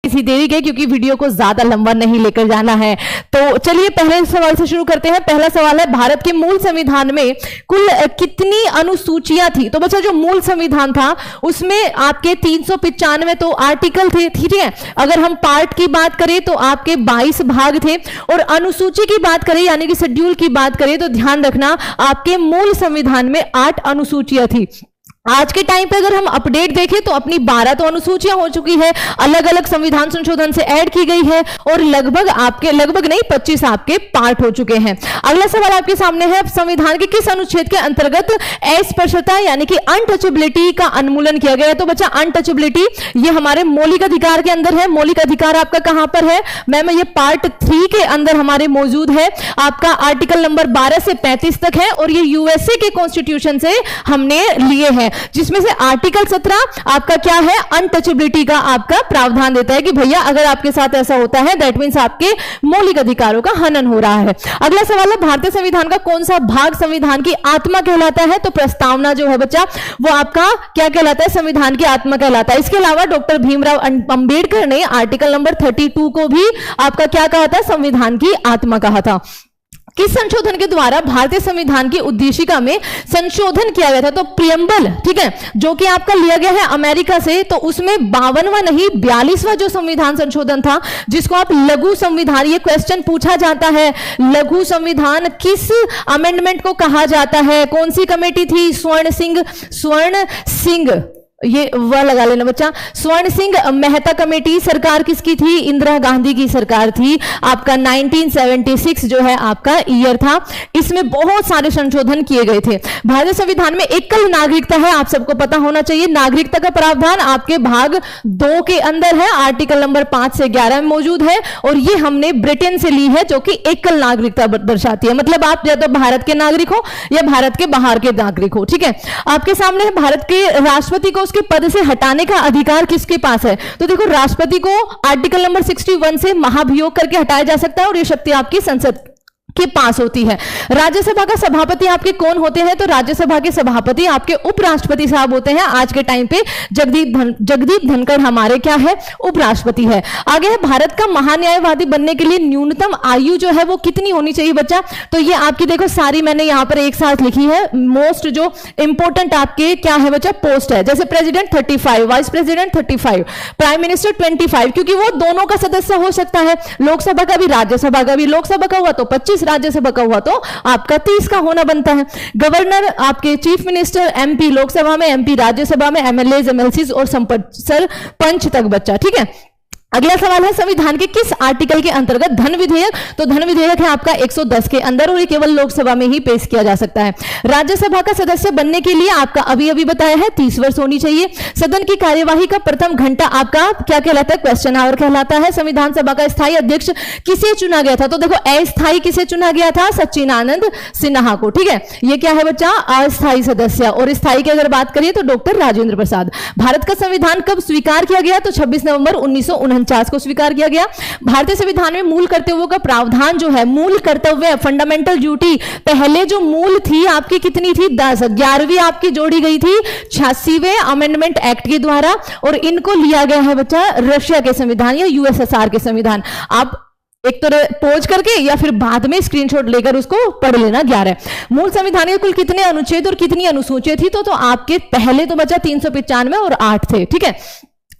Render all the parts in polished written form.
किसी देरी के, क्योंकि वीडियो को ज्यादा लंबा नहीं लेकर जाना है। तो चलिए पहले सवाल से शुरू करते हैं। पहला सवाल है, भारत के मूल संविधान में कुल कितनी अनुसूचियां थी? तो बच्चा जो मूल संविधान था उसमें आपके 395 तो आर्टिकल थे, ठीक है। अगर हम पार्ट की बात करें तो आपके 22 भाग थे, और अनुसूची की बात करें यानी कि शेड्यूल की बात करें तो ध्यान रखना आपके मूल संविधान में 8 अनुसूचियां थी। आज के टाइम पे अगर हम अपडेट देखें तो अपनी 12 तो अनुसूचियां हो चुकी है, अलग अलग संविधान संशोधन से ऐड की गई है, और लगभग 25 आपके पार्ट हो चुके हैं। अगला सवाल आपके सामने है, संविधान के किस अनुच्छेद के अंतर्गत अस्पृश्यता यानी कि अनटचेबिलिटी का उन्मूलन किया गया है? तो बच्चा अनटचेबिलिटी ये हमारे मौलिक अधिकार के अंदर है। मौलिक अधिकार आपका कहां पर है मैम? ये पार्ट 3 के अंदर हमारे मौजूद है। आपका आर्टिकल नंबर 12 से 35 तक है, और ये यूएसए के कॉन्स्टिट्यूशन से हमने लिए हैं, जिसमें से आर्टिकल 17 आपका क्या है? अनटचेबिलिटी का आपका प्रावधान देता है कि भैया अगर आपके साथ ऐसा होता है दैट मींस आपके मौलिक अधिकारों का हनन हो रहा है। अगला सवाल है, भारतीय संविधान का कौन सा भाग संविधान की आत्मा कहलाता है? तो प्रस्तावना जो है बच्चा वो आपका क्या कहलाता है? संविधान की आत्मा कहलाता है। इसके अलावा डॉक्टर भीमराव अंबेडकर ने आर्टिकल नंबर 32 को भी आपका क्या कहा था? संविधान की आत्मा कहा था। किस संशोधन के द्वारा भारतीय संविधान की उद्देशिका में संशोधन किया गया था? तो प्रियम्बल, ठीक है, जो कि आपका लिया गया है अमेरिका से, तो उसमें 52वां नहीं 42वां जो संविधान संशोधन था, जिसको आप लघु संविधान, ये क्वेश्चन पूछा जाता है, लघु संविधान किस अमेंडमेंट को कहा जाता है? कौन सी कमेटी थी? स्वर्ण सिंह, ये वह लगा लेना बच्चा, स्वर्ण सिंह मेहता कमेटी। सरकार किसकी थी? इंदिरा गांधी की सरकार थी। आपका 1976 जो है आपका ईयर था। इसमें बहुत सारे संशोधन किए गए थे। भारतीय संविधान में एकल नागरिकता है, आप सबको पता होना चाहिए। नागरिकता का प्रावधान आपके भाग 2 के अंदर है, आर्टिकल नंबर 5 से 11 में मौजूद है, और ये हमने ब्रिटेन से ली है, जो कि एकल नागरिकता दर्शाती है। मतलब आप या तो भारत के नागरिक हो या भारत के बाहर के नागरिक हो, ठीक है। आपके सामने है, भारत के राष्ट्रपति को उसके पद से हटाने का अधिकार किसके पास है? तो देखो, राष्ट्रपति को आर्टिकल नंबर 61 से महाभियोग करके हटाया जा सकता है, और यह शक्ति आपकी संसद के पास होती है। राज्यसभा का सभापति आपके कौन होते हैं? तो राज्यसभा के सभापति आपके उपराष्ट्रपति साहब होते हैं। आज के टाइम पे जगदीप धनखड़ हमारे क्या है? उपराष्ट्रपति है। आगे है, भारत का महान्यायवादी बनने के लिए न्यूनतम आयु जो है वो कितनी होनी चाहिए बच्चा? तो ये आपकी देखो सारी मैंने यहां पर एक साथ लिखी है। मोस्ट जो इंपॉर्टेंट आपके क्या है बच्चा? पोस्ट है। जैसे president 35, vice president 35, prime minister 25, क्योंकि वो दोनों का सदस्य हो सकता है, लोकसभा का भी राज्यसभा का भी। लोकसभा का हुआ तो 25, राज्यसभा का हुआ तो आपका 30 का होना बनता है। गवर्नर आपके चीफ मिनिस्टर, एमपी लोकसभा में, एमपी राज्यसभा में, एमएलए, एमएलसी और सरपंच तक बच्चा, ठीक है। अगला सवाल है, संविधान के किस आर्टिकल के अंतर्गत धन विधेयक? तो धन विधेयक है आपका 110 के अंदर, और ये केवल लोकसभा में ही पेश किया जा सकता है। राज्यसभा का सदस्य बनने के लिए आपका अभी बताया है 30 वर्ष होनी चाहिए। सदन की कार्यवाही का प्रथम घंटा आपका क्या कहलाता है? क्वेश्चन आवर कहलाता है। संविधान सभा का स्थायी अध्यक्ष किसे चुना गया था? तो देखो, अस्थायी किसे चुना गया था? सच्चिदानंद सिन्हा को, ठीक है। ये क्या है बच्चा? अस्थायी सदस्य। और स्थायी की अगर बात करिए तो डॉक्टर राजेंद्र प्रसाद। भारत का संविधान कब स्वीकार किया गया? तो 26 नवंबर 1949 को स्वीकार किया गया। भारतीय संविधान में मूल कर्तव्यों का प्रावधान जो है, मूल कर्तव्य फंडामेंटल ड्यूटी, पहले जो मूल थी आपकी कितनी थी? 10। 11वीं आपकी जोड़ी गई थी 86वें अमेंडमेंट एक्ट के द्वारा, और इनको लिया गया है बच्चा रशिया के संविधान या यूएसएसआर के संविधान। आप एक तो पोज करके या फिर बाद में स्क्रीनशॉट लेकर उसको पढ़ लेना। 11 मूल संविधान के कुल कितने अनुच्छेद और कितनी अनुसूचियां थी? तो आपके पहले तो बचा 395 और 8 थे, ठीक है।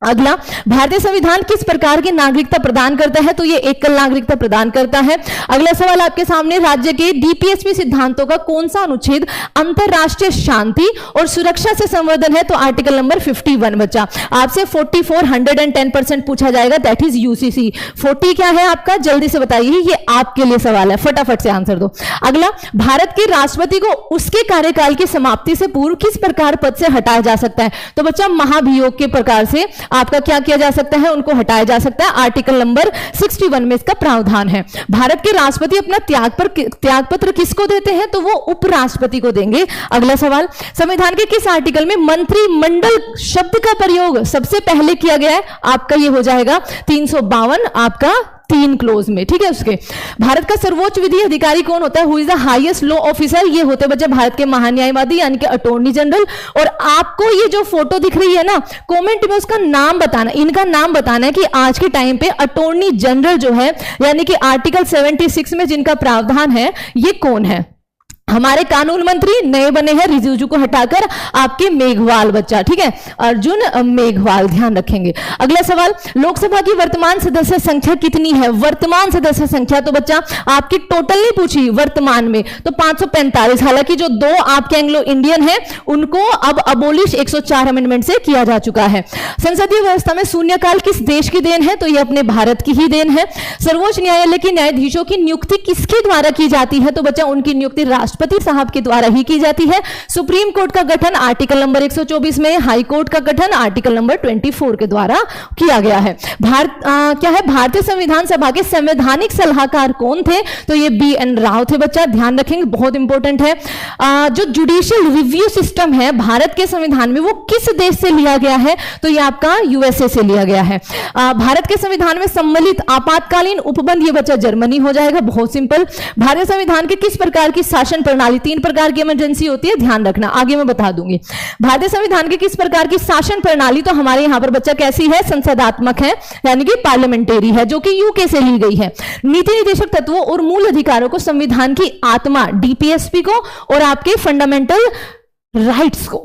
अगला, भारतीय संविधान किस प्रकार की नागरिकता प्रदान करता है? तो ये एकल नागरिकता प्रदान करता है। अगला सवाल आपके सामने, राज्य के डीपीएसपी सिद्धांतों का कौन सा अनुच्छेद अंतरराष्ट्रीय शांति और सुरक्षा से संवर्धन है? तो आर्टिकल नंबर 51 बच्चा। आपसे 44 110% पूछा जाएगा, दैट इज यूसीसी। 40 क्या है आपका? जल्दी से बताइए, ये आपके लिए सवाल है, फटाफट से आंसर दो। अगला, भारत के राष्ट्रपति को उसके कार्यकाल की समाप्ति से पूर्व किस प्रकार पद से हटाया जा सकता है? तो बच्चा महाभियोग के प्रकार से आपका क्या किया जा सकता है? उनको हटाया जा सकता है। आर्टिकल नंबर 61 में इसका प्रावधान है। भारत के राष्ट्रपति अपना त्यागपत्र किसको देते हैं? तो वो उपराष्ट्रपति को देंगे। अगला सवाल, संविधान के किस आर्टिकल में मंत्रिमंडल शब्द का प्रयोग सबसे पहले किया गया है? आपका ये हो जाएगा 352 आपका 3 क्लोज में, ठीक है। उसके भारत का सर्वोच्च विधि अधिकारी कौन होता है? Who is the highest law officer? ये होते बच्चे भारत के महान्यायवादी यानी कि अटॉर्नी जनरल। और आपको ये जो फोटो दिख रही है ना, कमेंट में उसका नाम बताना, इनका नाम बताना है कि आज के टाइम पे अटॉर्नी जनरल जो है यानी कि आर्टिकल 76 में जिनका प्रावधान है, ये कौन है? हमारे कानून मंत्री नए बने हैं, रिजिजू को हटाकर आपके मेघवाल बच्चा, ठीक है, अर्जुन मेघवाल, ध्यान रखेंगे। अगला सवाल, लोकसभा की वर्तमान सदस्य संख्या कितनी है? वर्तमान सदस्य संख्या तो बच्चा आपकी टोटल नहीं पूछी, वर्तमान में तो 545। हालांकि जो 2 आपके एंग्लो इंडियन हैं उनको अब अबोलिश 104 अमेंडमेंट से किया जा चुका है। संसदीय व्यवस्था में शून्यकाल किस देश की देन है? तो ये अपने भारत की ही देन है। सर्वोच्च न्यायालय के न्यायाधीशों की नियुक्ति किसके द्वारा की जाती है? तो बच्चा उनकी नियुक्ति राष्ट्रपति साहब के द्वारा ही की जाती है। सुप्रीम कोर्ट का गठन आर्टिकल नंबर 124 में, हाई कोर्ट का गठन आर्टिकल नंबर 24 के द्वारा किया गया है। क्या है? भारतीय संविधान सभा के संवैधानिक सलाहकार कौन थे? तो ये BN राव थे बच्चा, ध्यान रखेंगे, बहुत इंपॉर्टेंट है। जो जुडिशियल रिव्यू सिस्टम है भारत के संविधान में, वो किस देश से लिया गया है? तो ये आपका USA से लिया गया है। भारत के संविधान में सम्मिलित आपातकालीन उपबंध, ये बच्चा जर्मनी हो जाएगा, बहुत सिंपल। भारतीय संविधान के किस प्रकार की शासन प्रणाली, 3 प्रकार की इमरजेंसी होती है, ध्यान रखना, आगे मैं बता दूंगी। भारतीय संविधान के किस प्रकार की शासन प्रणाली, तो हमारे यहां पर बच्चा कैसी है? संसदात्मक है, यानी कि पार्लियामेंटेरी है, जो कि यूके से ली गई है। नीति निर्देशक तत्वों और मूल अधिकारों को, संविधान की आत्मा DPSP को और आपके फंडामेंटल राइट्स को,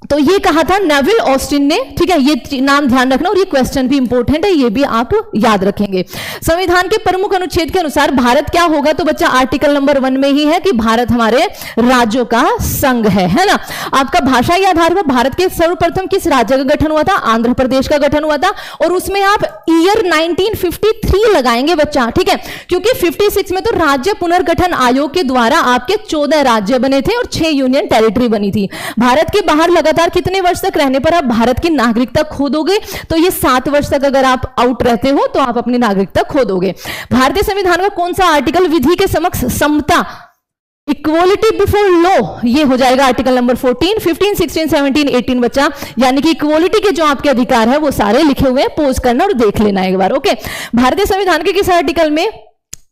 तो ये कहा था नेविल ऑस्टिन ने, ठीक है, ये नाम ध्यान रखना और ये क्वेश्चन भी इंपॉर्टेंट है, ये भी आप याद रखेंगे। संविधान के प्रमुख अनुच्छेद के अनुसार भारत क्या होगा? तो बच्चा आर्टिकल नंबर 1 में ही है कि भारत हमारे राज्यों का संघ है ना। आपका भाषा के आधार पर भारत के सर्वप्रथम किस राज्य का गठन हुआ था? आंध्र प्रदेश का गठन हुआ था, और उसमें आप ईयर 1953 लगाएंगे बच्चा, ठीक है, क्योंकि 56 में तो राज्य पुनर्गठन आयोग के द्वारा आपके 14 राज्य बने थे और 6 यूनियन टेरिटरी बनी थी। भारत के बाहर लगातार कितने वर्ष तक रहने पर आप भारत की नागरिकता खो दोगे? तो ये 7 वर्ष तक अगर आप आउट रहते हो तो आप अपनी नागरिकता खो दोगे। भारतीय संविधान का कौन सा आर्टिकल विधि के समक्ष समता, इक्वलिटी बिफोर लॉ, ये हो जाएगा आर्टिकल नंबर 14, 15, 16, 17, 18 बच्चा, यानी कि इक्वलिटी के जो आपके अधिकार है वो सारे लिखे हुए हैं, पोज करना और देख लेना एक बार, ओके। भारतीय संविधान के किस आर्टिकल में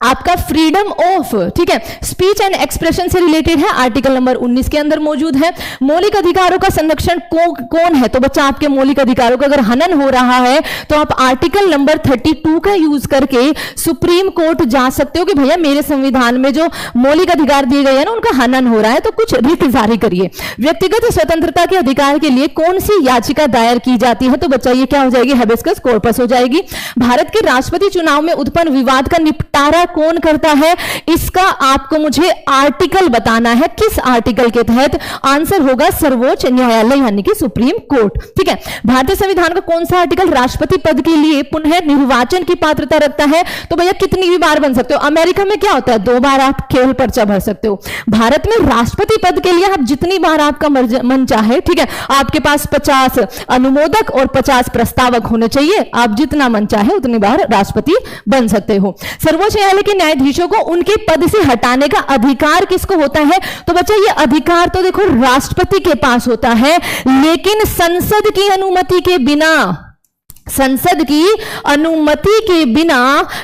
आपका फ्रीडम ऑफ, ठीक है, स्पीच एंड एक्सप्रेशन से रिलेटेड है, आर्टिकल नंबर 19 के अंदर मौजूद है। मौलिक अधिकारों का संरक्षण कौन है? तो बच्चा आपके मौलिक अधिकारों का अगर हनन हो रहा है तो आप आर्टिकल नंबर 32 का यूज करके सुप्रीम कोर्ट जा सकते हो कि भैया मेरे संविधान में जो मौलिक अधिकार दिए गए हैं ना उनका हनन हो रहा है, तो कुछ रिट जारी करिए। व्यक्तिगत स्वतंत्रता के अधिकार के लिए कौन सी याचिका दायर की जाती है? तो बच्चा ये क्या हो जाएगी? हेबिस्कस कॉर्पस हो जाएगी। भारत के राष्ट्रपति चुनाव में उत्पन्न विवाद का निपटारा कौन करता है? इसका आपको मुझे आर्टिकल बताना है, किस आर्टिकल के तहत? आंसर होगा सर्वोच्च न्यायालय यानी कि सुप्रीम कोर्ट, ठीक है। भारतीय संविधान का कौन सा आर्टिकल राष्ट्रपति पद के लिए पुनः निर्वाचन की पात्रता रखता है? तो भैया कितनी भी बार बन सकते हो। अमेरिका में क्या होता है? 2 बार आप केवल पर्चा भर सकते हो। भारत में राष्ट्रपति पद के लिए आप जितनी बार आपका मन चाहे, ठीक है, आपके पास 50 अनुमोदक और 50 प्रस्तावक होने चाहिए, आप जितना मन चाहे उतनी बार राष्ट्रपति बन सकते हो। सर्वोच्च न्यायालय के न्यायाधीशों को उनके पद से हटाने का अधिकार किसको होता है? तो बच्चा ये अधिकार तो देखो राष्ट्रपति के पास होता है, लेकिन संसद की अनुमति के बिना, संसद की अनुमति के बिना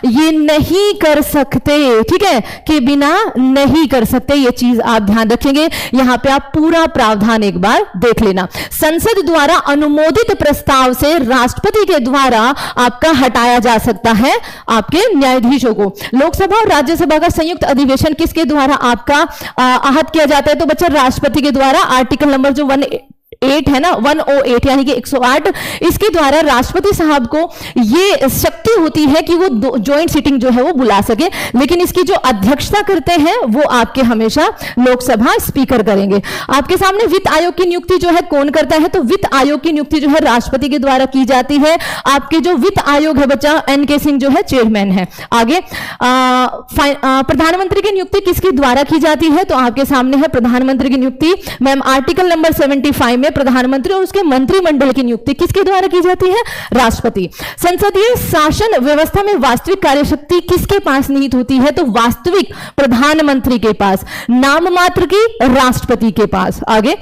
ये नहीं कर सकते, ठीक है, के बिना नहीं कर सकते। ये चीज आप ध्यान रखेंगे, यहां पे आप पूरा प्रावधान एक बार देख लेना। संसद द्वारा अनुमोदित प्रस्ताव से राष्ट्रपति के द्वारा आपका हटाया जा सकता है आपके न्यायाधीशों को। लोकसभा और राज्यसभा का संयुक्त अधिवेशन किसके द्वारा आपका आहत किया जाता है? तो बच्चा राष्ट्रपति के द्वारा। आर्टिकल नंबर जो 108 है ना, 108 यानी कि 108, इसके द्वारा राष्ट्रपति साहब को ये शक्ति होती है कि वो जॉइंट सीटिंग जो है वो बुला सके, लेकिन इसकी जो अध्यक्षता करते हैं वो आपके हमेशा लोकसभा स्पीकर करेंगे। आपके सामने वित्त आयोग की नियुक्ति जो है कौन करता है? तो वित्त आयोग की नियुक्ति जो है राष्ट्रपति के द्वारा की जाती है। आपके जो वित्त आयोग है बच्चा, NK सिंह जो है चेयरमैन है। आगे प्रधानमंत्री की नियुक्ति किसके द्वारा की जाती है? तो आपके सामने है प्रधानमंत्री की नियुक्ति। मैम आर्टिकल नंबर 75 में प्रधानमंत्री और उसके मंत्रिमंडल की नियुक्ति किसके द्वारा की जाती है? राष्ट्रपति। संसदीय शासन व्यवस्था में वास्तविक कार्यशक्ति किसके पास निहित होती है? तो वास्तविक प्रधानमंत्री के पास, नाम मात्र की राष्ट्रपति के पास। आगे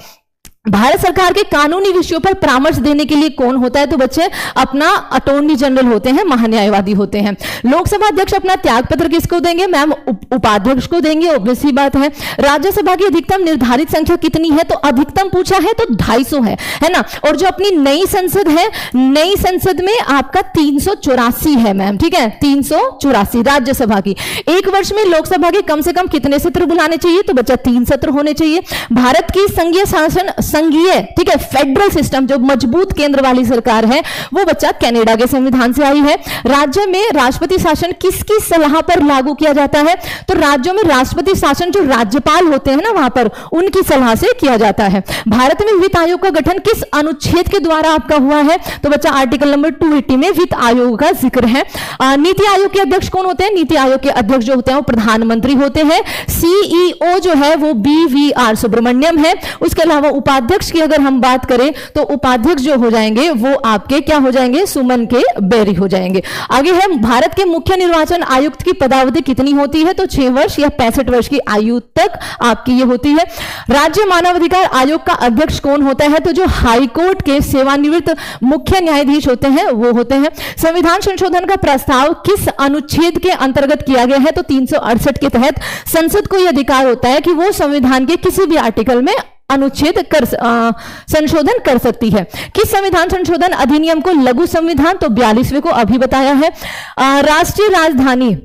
भारत सरकार के कानूनी विषयों पर परामर्श देने के लिए कौन होता है? तो बच्चे अपना अटॉर्नी जनरल होते हैं, महान्यायवादी होते हैं। लोकसभा अध्यक्ष अपना त्यागपत्र किसको देंगे? मैम उपाध्यक्ष को देंगे, ऑब्वियस सी बात है। राज्यसभा की अधिकतम निर्धारित संख्या कितनी है? तो अधिकतम पूछा है तो 250 है ना। और जो अपनी नई संसद है, नई संसद में आपका 384 है मैम, ठीक है, 384 राज्यसभा की। एक वर्ष में लोकसभा के कम से कम कितने सत्र बुलाने चाहिए? तो बच्चा 3 सत्र होने चाहिए। भारत की संघीय शासन, संघीय, ठीक है, फेडरल सिस्टम, जो मजबूत केंद्र वाली सरकार है, वो बच्चा कनाडा के संविधान से आई है। राज्य में राष्ट्रपति शासन किसकी सलाह पर लागू किया जाता है? तो राज्यों में राष्ट्रपति शासन जो राज्यपाल होते हैं ना, वहां पर उनकी सलाह से किया जाता है। भारत में वित्त आयोग का गठन किस अनुच्छेद के द्वारा आपका हुआ है? तो बच्चा आर्टिकल नंबर 280 में वित्त आयोग का जिक्र है। नीति आयोग के अध्यक्ष कौन होते हैं? नीति आयोग के अध्यक्ष जो होते हैं वो प्रधानमंत्री होते हैं। सीईओ जो है वो BVR सुब्रमण्यम है। उसके अलावा उपाध्यक्ष की अगर हम बात करें तो उपाध्यक्ष जो हो जाएंगे वो आपके क्या हो जाएंगे? सुमन के बेरी हो जाएंगे। आगे है, भारत के मुख्य निर्वाचन आयुक्त की पदावधि कितनी होती है? तो 6 वर्ष या 65 वर्ष की आयु तक आपकी ये होती है। राज्य मानवाधिकार आयोग का अध्यक्ष कौन होता है? तो जो हाईकोर्ट के सेवानिवृत्त मुख्य न्यायाधीश होते हैं वो होते हैं। संविधान संशोधन का प्रस्ताव किस अनुच्छेद के अंतर्गत किया गया है? तो 368 के तहत संसद को यह अधिकार होता है कि वो संविधान के किसी भी आर्टिकल में अनुच्छेद संशोधन कर सकती है। किस संविधान संशोधन अधिनियम को लघु संविधान? तो 42वें को अभी बताया है। राष्ट्रीय राजधानी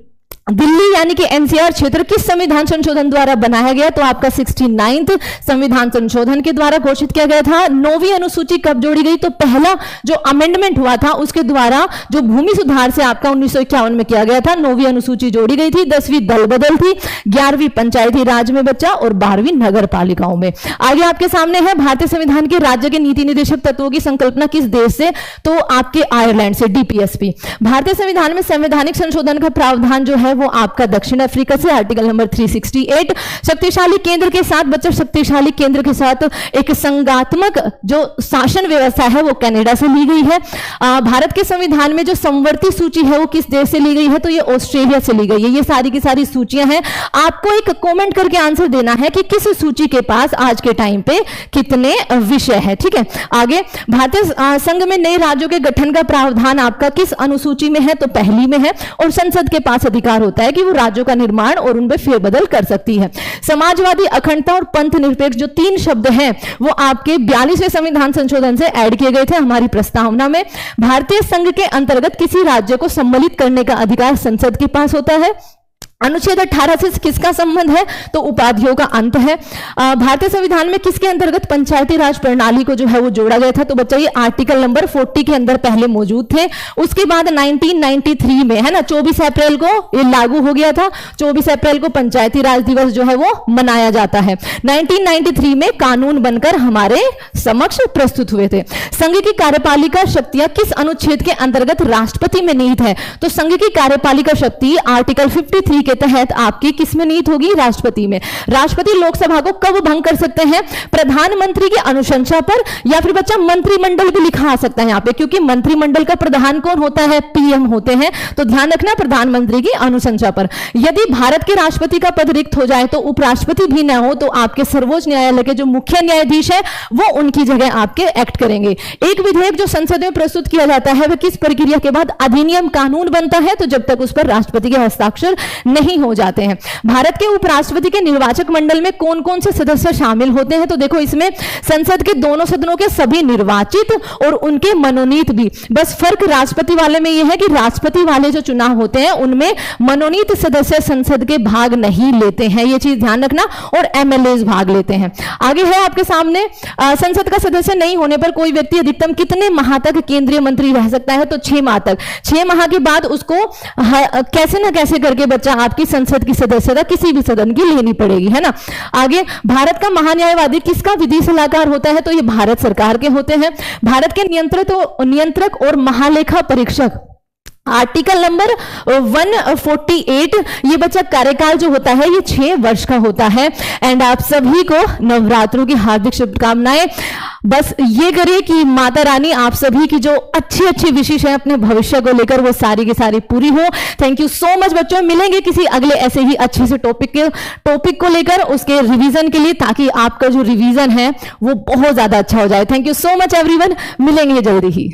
दिल्ली यानी कि NCR क्षेत्र किस संविधान संशोधन द्वारा बनाया गया? तो आपका 69th संविधान संशोधन के द्वारा घोषित किया गया था। 9वीं अनुसूची कब जोड़ी गई? तो पहला जो अमेंडमेंट हुआ था उसके द्वारा जो भूमि सुधार से आपका 1951 में किया गया था, 9वीं अनुसूची जोड़ी गई थी। 10वीं दल बदल थी, 11वीं पंचायती राज में बच्चा और 12वीं नगर पालिकाओं में। आगे आपके सामने है, भारतीय संविधान के राज्य के नीति निर्देशक तत्वों की संकल्पना किस देश से? तो आपके आयरलैंड से, DPSP। भारतीय संविधान में संवैधानिक संशोधन का प्रावधान जो है वो आपका दक्षिण अफ्रीका से, आर्टिकल नंबर 368। शक्तिशाली केंद्र के साथ बच्चा, शक्तिशाली केंद्र के साथ एक संघात्मक जो शासन व्यवस्था है वो कनाडा से ली गई है। भारत के संविधान में जो समवर्ती सूची है वो किस देश से ली गई है? तो ये ऑस्ट्रेलिया से ली गई है। ये सारी की सारी सूचियां हैं। आपको एक कमेंट करके आंसर देना है कि किस सूची के पास आज के टाइम पे कितने विषय है, ठीक है। आगे, भारतीय संघ में नए राज्यों के गठन का प्रावधान आपका किस अनुसूची में है? तो पहली में है। और संसद के पास अधिकार होता है कि वो राज्यों का निर्माण और उनमें फेरबदल कर सकती है। समाजवादी, अखंडता और पंथ निरपेक्ष जो 3 शब्द हैं वो आपके 42वें संविधान संशोधन से ऐड किए गए थे हमारी प्रस्तावना में। भारतीय संघ के अंतर्गत किसी राज्य को सम्मिलित करने का अधिकार संसद के पास होता है। अनुच्छेद 18 से किसका संबंध है? तो उपाधियों का अंत है। भारतीय संविधान में किसके अंतर्गत पंचायती राज प्रणाली को जो है वो जोड़ा गया था? तो बच्चा ये आर्टिकल नंबर 40 के अंदर पहले मौजूद थे। उसके बाद 1993 में, है ना, 24 अप्रैल को ये लागू हो गया था। 24 अप्रैल को पंचायती राज दिवस जो है वो मनाया जाता है। 1993 में कानून बनकर हमारे समक्ष प्रस्तुत हुए थे। संघ की कार्यपालिका शक्तियां किस अनुच्छेद के अंतर्गत राष्ट्रपति में निहित है? तो संघ की कार्यपालिका शक्ति आर्टिकल 53 के तहत आपकी किस में निहित होगी? राष्ट्रपति में। राष्ट्रपति लोकसभा को कब भंग कर सकते हैं? प्रधानमंत्री की अनुशंसा पर, या फिर बच्चा मंत्रिमंडल भी लिखा आ सकता है यहाँ पे, क्योंकि मंत्रिमंडल का प्रधान कौन होता है? PM होते हैं। तो ध्यान रखना, प्रधानमंत्री की अनुशंसा पर। यदि भारत के राष्ट्रपति का पद रिक्त हो जाए तो उपराष्ट्रपति भी ना हो तो आपके सर्वोच्च न्यायालय के जो मुख्य न्यायाधीश है वो उनकी जगह आपके एक्ट करेंगे। एक विधेयक जो संसद में प्रस्तुत किया जाता है वह किस प्रक्रिया के बाद अधिनियम कानून बनता है? तो जब तक उस पर राष्ट्रपति के हस्ताक्षर नहीं हो जाते हैं। भारत के उपराष्ट्रपति के निर्वाचक मंडल में कौन कौन से सदस्य शामिल होते हैं? तो देखो, इसमें संसद के दोनों सदनों के सभी निर्वाचित और उनके मनोनीत भी। बस फर्क राष्ट्रपति वाले में यह है कि राष्ट्रपति वाले जो चुनाव होते हैं उनमें मनोनीत सदस्य संसद के भाग नहीं लेते हैं, यह चीज ध्यान रखना, और MLAs भाग लेते हैं। आगे है आपके सामने, संसद का सदस्य नहीं होने पर कोई व्यक्ति अधिकतम कितने माह तक केंद्रीय मंत्री रह सकता है? तो 6 माह तक। 6 माह के बाद उसको कैसे ना कैसे करके बच्चा आपकी संसद की सदस्यता किसी भी सदन की लेनी पड़ेगी, है ना। आगे, भारत का महान्यायवादी किसका विधि सलाहकार होता है? तो ये भारत सरकार के होते हैं। भारत के नियंत्रक और महालेखा परीक्षक आर्टिकल नंबर 148, ये बच्चा कार्यकाल जो होता है ये 6 वर्ष का होता है। एंड आप सभी को नवरात्रों की हार्दिक शुभकामनाएं। बस ये करिए कि माता रानी आप सभी की जो अच्छी अच्छी विशेष है अपने भविष्य को लेकर वो सारी की सारी पूरी हो। थैंक यू सो मच बच्चों, मिलेंगे किसी अगले ऐसे ही अच्छे से टॉपिक को लेकर उसके रिवीजन के लिए, ताकि आपका जो रिवीजन है वो बहुत ज्यादा अच्छा हो जाए। Thank you so much everyone, मिलेंगे जल्दी ही।